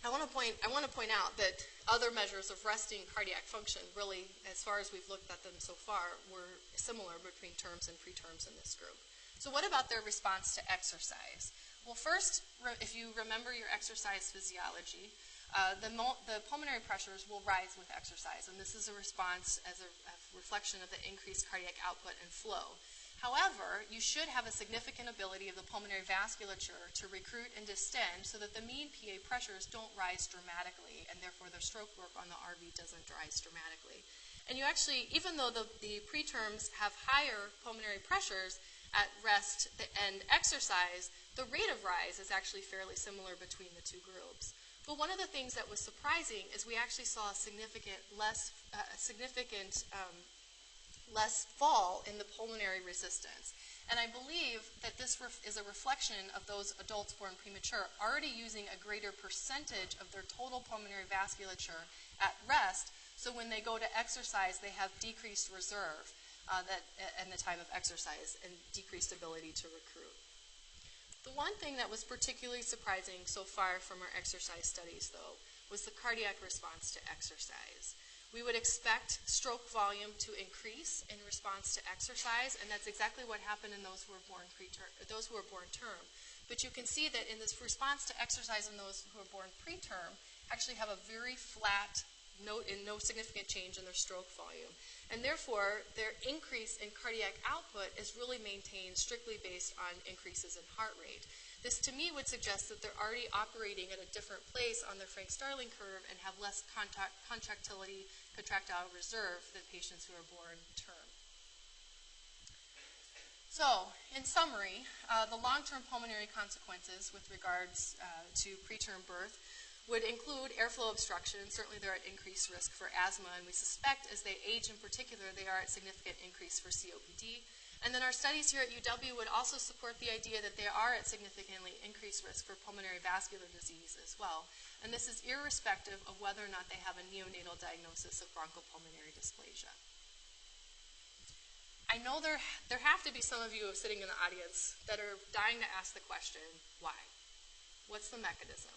I want to point out that other measures of resting cardiac function really, as far as we've looked at them so far, were similar between terms and preterms in this group. So what about their response to exercise? Well, first, if you remember your exercise physiology, the pulmonary pressures will rise with exercise, and this is a response as a reflection of the increased cardiac output and flow. However, you should have a significant ability of the pulmonary vasculature to recruit and distend so that the mean PA pressures don't rise dramatically, and therefore the stroke work on the RV doesn't rise dramatically. And you actually, even though the preterms have higher pulmonary pressures at rest and exercise, the rate of rise is actually fairly similar between the two groups. But one of the things that was surprising is we actually saw a significant less fall in the pulmonary resistance. And I believe that this is a reflection of those adults born premature already using a greater percentage of their total pulmonary vasculature at rest, so when they go to exercise, they have decreased reserve in the time of exercise and decreased ability to recruit. The one thing that was particularly surprising so far from our exercise studies, though, was the cardiac response to exercise. We would expect stroke volume to increase in response to exercise, and that's exactly what happened in those who were born term. But you can see that in this response to exercise in those who are born preterm actually have a very flat, no significant change in their stroke volume. And therefore, their increase in cardiac output is really maintained strictly based on increases in heart rate. This, to me, would suggest that they're already operating at a different place on their Frank-Starling curve and have less contractile reserve than patients who are born term. So, in summary, the long-term pulmonary consequences with regards to preterm birth would include airflow obstruction. Certainly they're at increased risk for asthma, and we suspect as they age in particular, they are at significant increase for COPD. And then our studies here at UW would also support the idea that they are at significantly increased risk for pulmonary vascular disease as well. And this is irrespective of whether or not they have a neonatal diagnosis of bronchopulmonary dysplasia. I know there have to be some of you sitting in the audience that are dying to ask the question, why? What's the mechanism?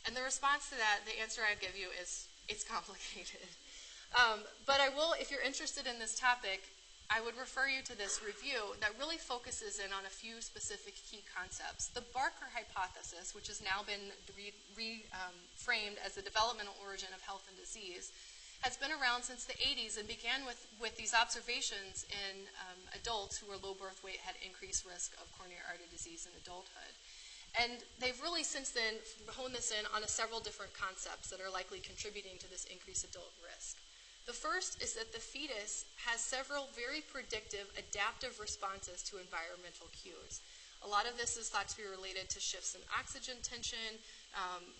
And the response to that, the answer I give you is, it's complicated. But I will, if you're interested in this topic, I would refer you to this review that really focuses in on a few specific key concepts. The Barker hypothesis, which has now been reframed as the developmental origin of health and disease, has been around since the 80s and began with these observations in adults who were low birth weight, had increased risk of coronary artery disease in adulthood. And they've really since then honed this in on several different concepts that are likely contributing to this increased adult risk. The first is that the fetus has several very predictive adaptive responses to environmental cues. A lot of this is thought to be related to shifts in oxygen tension,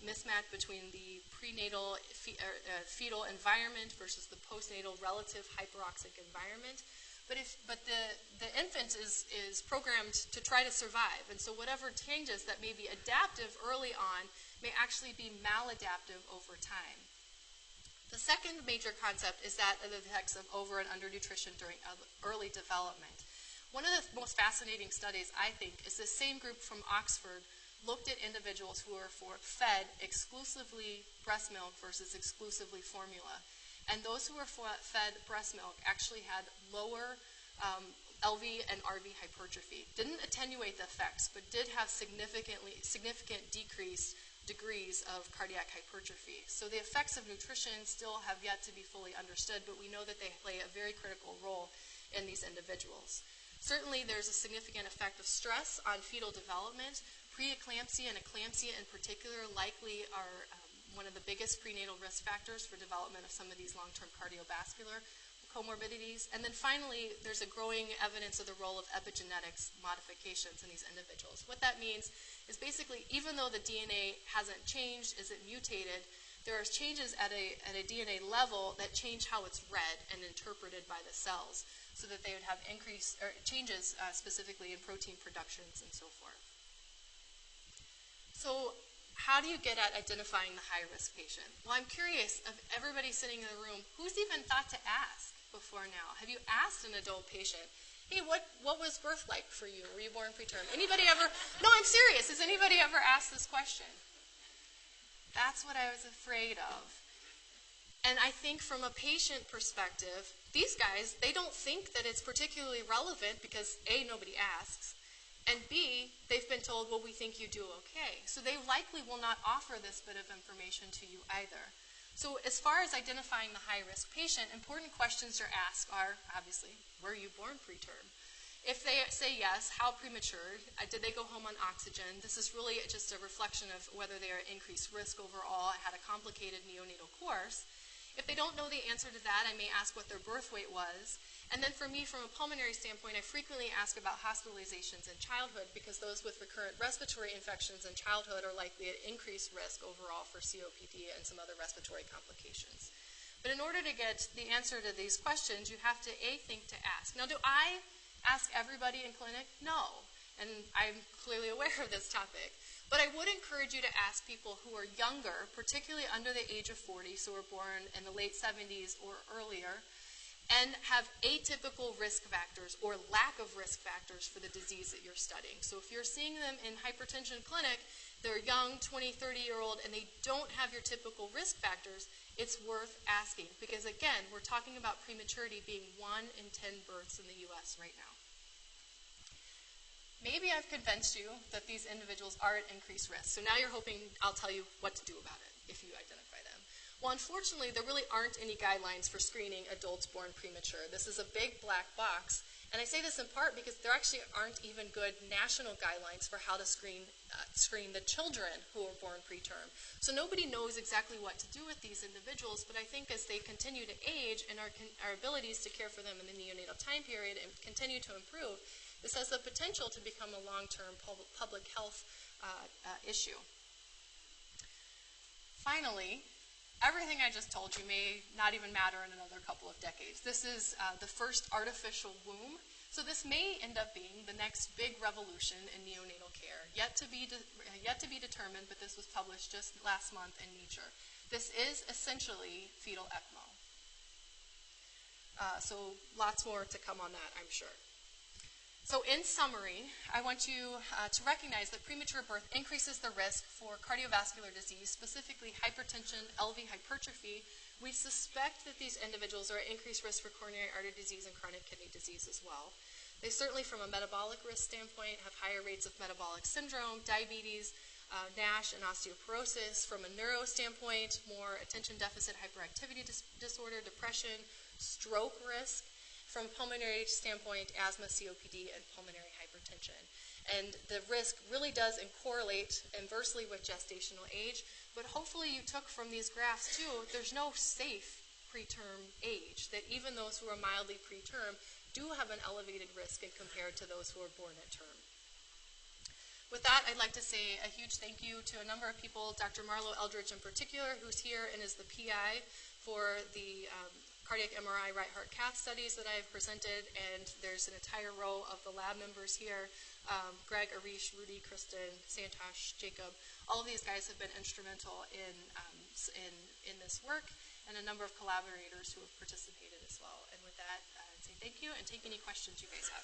mismatch between the prenatal fetal environment versus the postnatal relative hyperoxic environment. But the infant is programmed to try to survive, and so whatever changes that may be adaptive early on may actually be maladaptive over time. The second major concept is that of the effects of over and undernutrition during early development. One of the most fascinating studies, I think, is this same group from Oxford looked at individuals who were fed exclusively breast milk versus exclusively formula. And those who were fed breast milk actually had lower LV and RV hypertrophy. Didn't attenuate the effects, but did have significant decreased degrees of cardiac hypertrophy. So the effects of nutrition still have yet to be fully understood, but we know that they play a very critical role in these individuals. Certainly there's a significant effect of stress on fetal development. Preeclampsia and eclampsia in particular likely are one of the biggest prenatal risk factors for development of some of these long-term cardiovascular comorbidities. And then finally, there's a growing evidence of the role of epigenetics modifications in these individuals. What that means is basically, even though the DNA hasn't changed, is it mutated, there are changes at a DNA level that change how it's read and interpreted by the cells, so that they would have changes specifically in protein productions and so forth. So how do you get at identifying the high-risk patient? Well, I'm curious of everybody sitting in the room, who's even thought to ask before now? Have you asked an adult patient, hey, what was birth like for you? Were you born preterm? Anybody ever? No, I'm serious. Has anybody ever asked this question? That's what I was afraid of. And I think from a patient perspective, these guys, they don't think that it's particularly relevant because A, nobody asks, and B, they've been told, well, we think you do okay. So they likely will not offer this bit of information to you either. So as far as identifying the high-risk patient, important questions to ask are, obviously, were you born preterm? If they say yes, how premature? Did they go home on oxygen? This is really just a reflection of whether they are at increased risk overall, had a complicated neonatal course. If they don't know the answer to that, I may ask what their birth weight was. And then for me, from a pulmonary standpoint, I frequently ask about hospitalizations in childhood because those with recurrent respiratory infections in childhood are likely at increased risk overall for COPD and some other respiratory complications. But in order to get the answer to these questions, you have to, A, think to ask. Now, do I ask everybody in clinic? No. And I'm clearly aware of this topic. But I would encourage you to ask people who are younger, particularly under the age of 40, so were born in the late 70s or earlier, and have atypical risk factors or lack of risk factors for the disease that you're studying. So if you're seeing them in hypertension clinic, they're young, 20, 30-year-old, and they don't have your typical risk factors, it's worth asking. Because again, we're talking about prematurity being 1 in 10 births in the U.S. right now. Maybe I've convinced you that these individuals are at increased risk. So now you're hoping I'll tell you what to do about it if you identify them. Well, unfortunately, there really aren't any guidelines for screening adults born premature. This is a big black box. And I say this in part because there actually aren't even good national guidelines for how to screen the children who are born preterm. So nobody knows exactly what to do with these individuals, but I think as they continue to age and our abilities to care for them in the neonatal time period and continue to improve, this has the potential to become a long-term public health issue. Finally, everything I just told you may not even matter in another couple of decades. This is the first artificial womb. So this may end up being the next big revolution in neonatal care. Yet to be determined, but this was published just last month in Nature. This is essentially fetal ECMO. So lots more to come on that, I'm sure. So in summary, I want you to recognize that premature birth increases the risk for cardiovascular disease, specifically hypertension, LV hypertrophy. We suspect that these individuals are at increased risk for coronary artery disease and chronic kidney disease as well. They certainly, from a metabolic risk standpoint, have higher rates of metabolic syndrome, diabetes, NASH, and osteoporosis. From a neuro standpoint, more attention deficit hyperactivity disorder, depression, stroke risk. From a pulmonary standpoint, asthma, COPD, and pulmonary hypertension. And the risk really does correlate inversely with gestational age, but hopefully you took from these graphs too, there's no safe preterm age, that even those who are mildly preterm do have an elevated risk compared to those who are born at term. With that, I'd like to say a huge thank you to a number of people, Dr. Marlo Eldridge in particular, who's here and is the PI for the cardiac MRI right heart cath studies that I have presented, and there's an entire row of the lab members here, Greg, Arish, Rudy, Kristen, Santosh, Jacob. All of these guys have been instrumental in this work, and a number of collaborators who have participated as well. And with that, I'd say thank you, and take any questions you guys have.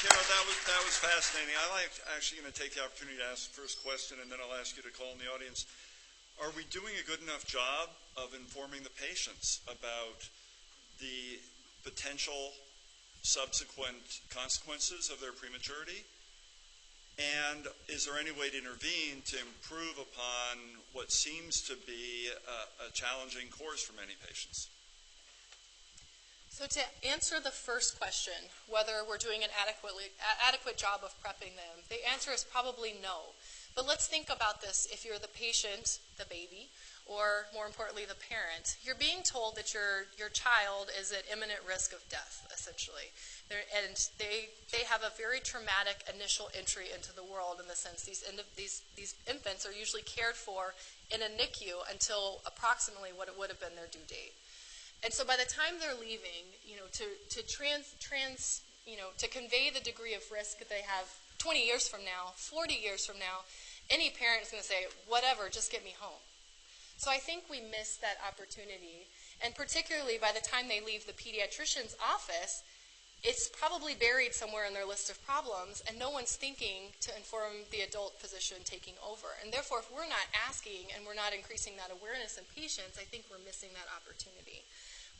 Kara, that was fascinating. I'm actually going to take the opportunity to ask the first question, and then I'll ask you to call in the audience. Are we doing a good enough job of informing the patients about the potential subsequent consequences of their prematurity? And is there any way to intervene to improve upon what seems to be a challenging course for many patients? So to answer the first question, whether we're doing an adequate job of prepping them, the answer is probably no. But let's think about this if you're the patient, the baby, or more importantly, the parent. You're being told that your child is at imminent risk of death, essentially. And they have a very traumatic initial entry into the world in the sense these infants are usually cared for in a NICU until approximately what it would have been their due date. And so by the time they're leaving, to convey the degree of risk that they have 20 years from now, 40 years from now, any parent is going to say, whatever, just get me home. So I think we miss that opportunity. And particularly by the time they leave the pediatrician's office, it's probably buried somewhere in their list of problems, and no one's thinking to inform the adult physician taking over. And therefore, if we're not asking and we're not increasing that awareness in patients, I think we're missing that opportunity.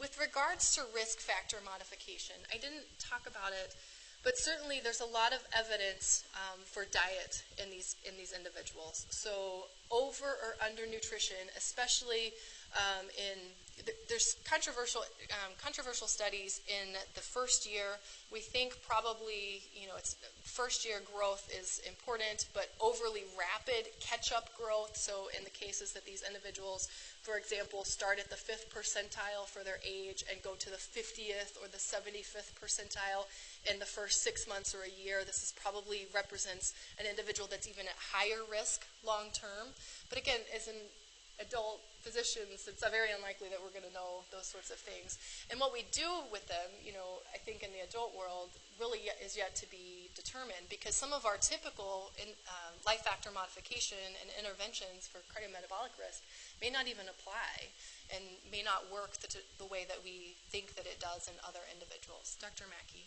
With regards to risk factor modification, I didn't talk about it, but certainly there's a lot of evidence for diet in these individuals. So over or under nutrition, especially there's controversial studies in the first year. We think probably, it's first year growth is important, but overly rapid catch-up growth. So in the cases that these individuals, for example, start at the 5th percentile for their age and go to the 50th or the 75th percentile in the first 6 months or a year, this is probably represents an individual that's even at higher risk long term. But again, as an adult physicians, it's very unlikely that we're going to know those sorts of things. And what we do with them, I think in the adult world, really is yet to be determined, because some of our typical life factor modification and interventions for cardiometabolic risk may not even apply and may not work the way that we think that it does in other individuals. Dr. Mackey.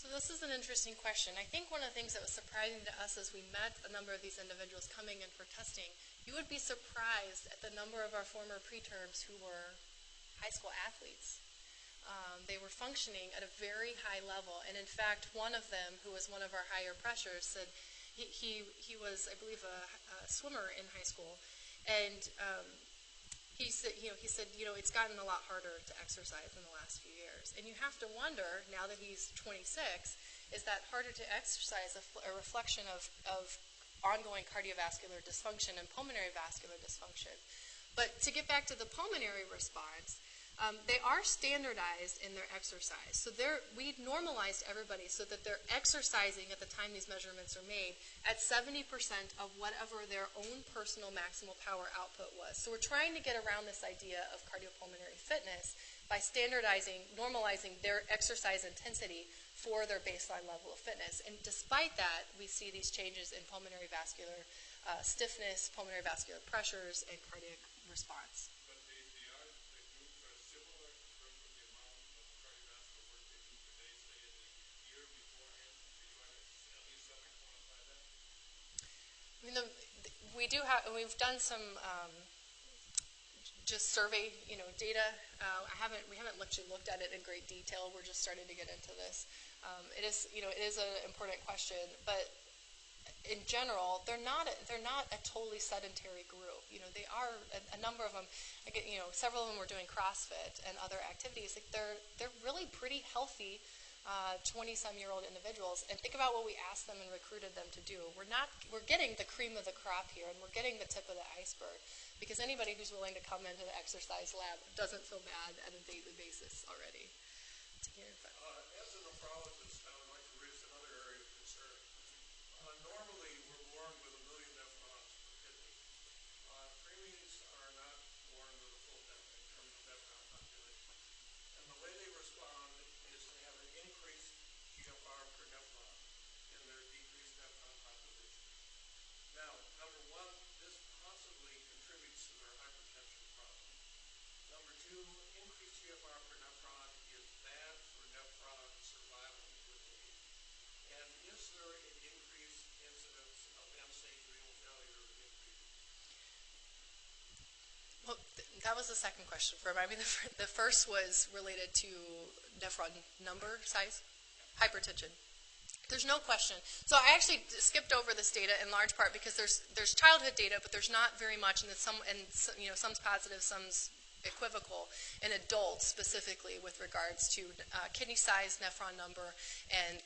So this is an interesting question. I think one of the things that was surprising to us as we met a number of these individuals coming in for testing, you would be surprised at the number of our former preterms who were high school athletes. They were functioning at a very high level, and in fact, one of them, who was one of our higher pressures, said he was, I believe, a swimmer in high school, and he said, it's gotten a lot harder to exercise in the last few years. And you have to wonder, now that he's 26, is that harder to exercise a reflection of ongoing cardiovascular dysfunction and pulmonary vascular dysfunction? But to get back to the pulmonary response, they are standardized in their exercise. So we normalized everybody so that they're exercising at the time these measurements are made at 70% of whatever their own personal maximal power output was. So we're trying to get around this idea of cardiopulmonary fitness by standardizing, normalizing their exercise intensity for their baseline level of fitness. And despite that, we see these changes in pulmonary vascular stiffness, pulmonary vascular pressures, and cardiac response. We do have, we've done some just survey, data. We haven't actually looked at it in great detail. We're just starting to get into this. It is an important question, but in general, they're not a totally sedentary group. They are a number of them. Several of them were doing CrossFit and other activities. Like they're really pretty healthy 20-some-year-old individuals, and think about what we asked them and recruited them to do. We're getting the cream of the crop here, and we're getting the tip of the iceberg, because anybody who's willing to come into the exercise lab doesn't feel bad on a daily basis already. As a nephrologist, I would like to raise another area of concern. Normally, we're born with 1 million nephrons per kidney. Preemies are not born with a full nephron in terms of nephron population. And the way they respond is they have an increased GFR per nephron in their decreased nephron population. Now, number one, this possibly contributes to their hypertension problem. Number two, increased GFR per nephron is bad for nephron survival with age. And is there an increased incidence of end-stage renal failure increase? Well, that was the second question. Remind me, the first was related to nephron number, size, hypertension. There's no question. So I actually skipped over this data in large part because there's childhood data, but there's not very much, and some's positive, some's equivocal in adults specifically with regards to kidney size, nephron number, and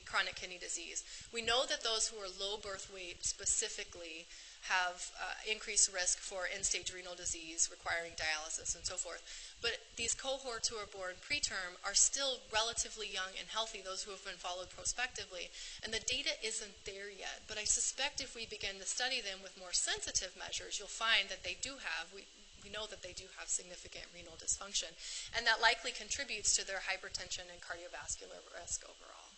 chronic kidney disease. We know that those who are low birth weight specifically have increased risk for end-stage renal disease requiring dialysis and so forth. But these cohorts who are born preterm are still relatively young and healthy, those who have been followed prospectively. And the data isn't there yet. But I suspect if we begin to study them with more sensitive measures, you'll find that they do have, we know that they do have significant renal dysfunction. And that likely contributes to their hypertension and cardiovascular risk overall.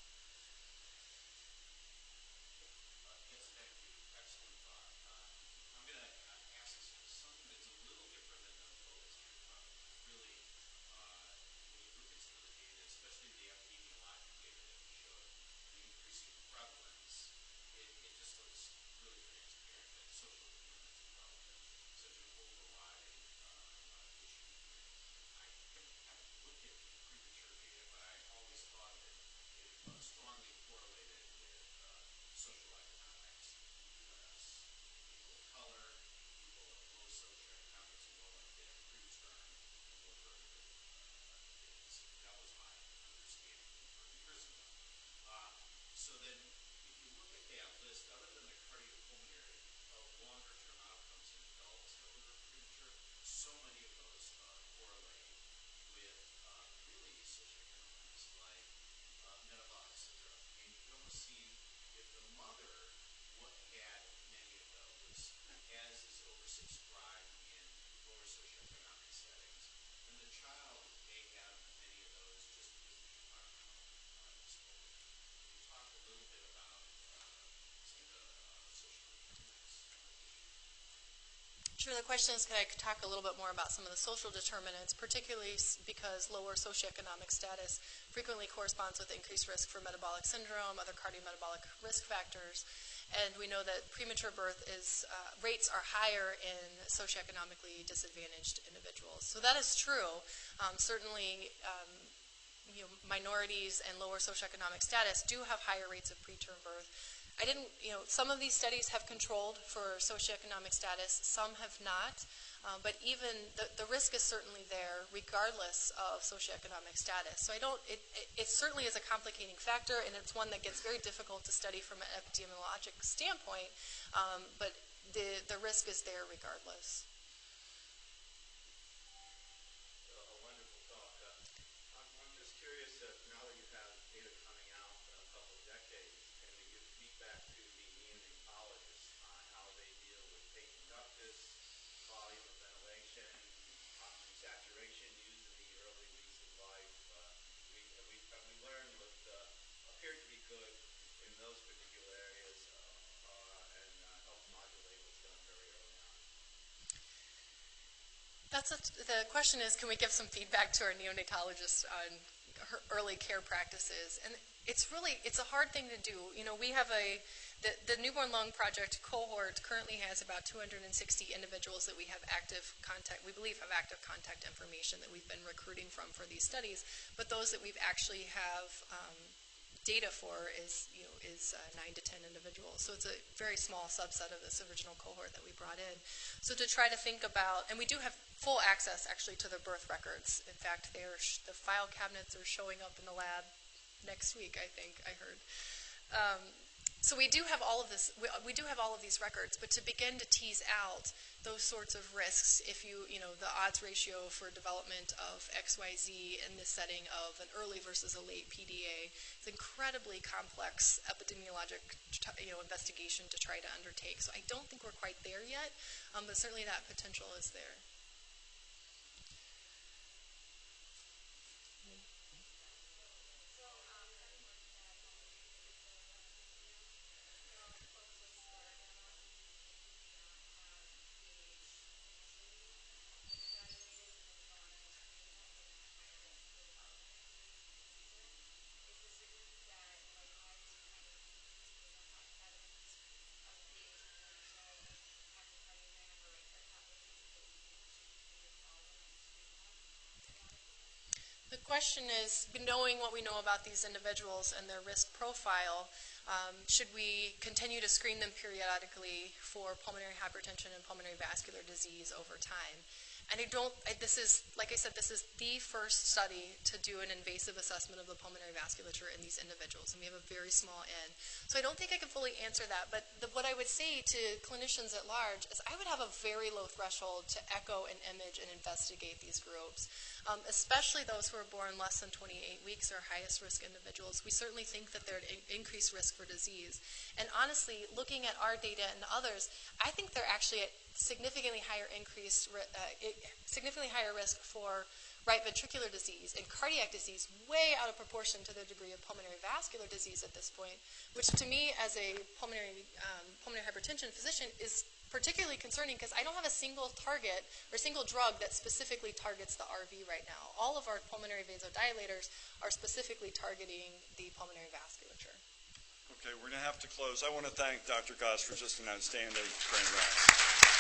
So then, if you look at that list, other than the cardiopulmonary, longer-term outcomes in adults that were premature, so many of those correlate with really socioeconomics like metabolic syndrome. And you can almost see if the mother had many of those, as is oversubscribed in lower socioeconomic settings, then the child may have many of those just because of the environmental exposure. Talk a little bit about some of the social determinants. Sure, the question is, can I talk a little bit more about some of the social determinants, particularly because lower socioeconomic status frequently corresponds with increased risk for metabolic syndrome, other cardiometabolic risk factors, and we know that premature birth rates are higher in socioeconomically disadvantaged individuals. So that is true. Certainly, minorities and lower socioeconomic status do have higher rates of preterm birth. Some of these studies have controlled for socioeconomic status, some have not, but even the risk is certainly there regardless of socioeconomic status. So it certainly is a complicating factor, and it's one that gets very difficult to study from an epidemiologic standpoint, but the risk is there regardless. The question is, can we give some feedback to our neonatologists on early care practices? And it's a hard thing to do. We have the Newborn Lung Project cohort currently has about 260 individuals that we have we believe have active contact information that we've been recruiting from for these studies. But those that we've actually have data for is 9 to 10 individuals. So it's a very small subset of this original cohort that we brought in. So to try to think about, and we do have full access actually to the birth records. In fact, the file cabinets are showing up in the lab next week, I think I heard. So we do have all of this. We do have all of these records, but to begin to tease out those sorts of risks, if the odds ratio for development of XYZ in the setting of an early versus a late PDA, it's incredibly complex epidemiologic investigation to try to undertake. So I don't think we're quite there yet, but certainly that potential is there. The question is, knowing what we know about these individuals and their risk profile, should we continue to screen them periodically for pulmonary hypertension and pulmonary vascular disease over time? And this is, like I said, this is the first study to do an invasive assessment of the pulmonary vasculature in these individuals, and we have a very small N. So I don't think I can fully answer that, but what I would say to clinicians at large is I would have a very low threshold to echo an image and investigate these groups, especially those who are born less than 28 weeks or highest risk individuals. We certainly think that they're at increased risk for disease. And honestly, looking at our data and others, I think they're actually at significantly higher risk for right ventricular disease and cardiac disease, way out of proportion to their degree of pulmonary vascular disease at this point, which to me as a pulmonary hypertension physician is particularly concerning because I don't have a single target or single drug that specifically targets the RV right now. All of our pulmonary vasodilators are specifically targeting the pulmonary vasculature. Okay, we're going to have to close. I want to thank Dr. Goss for just an outstanding grand round.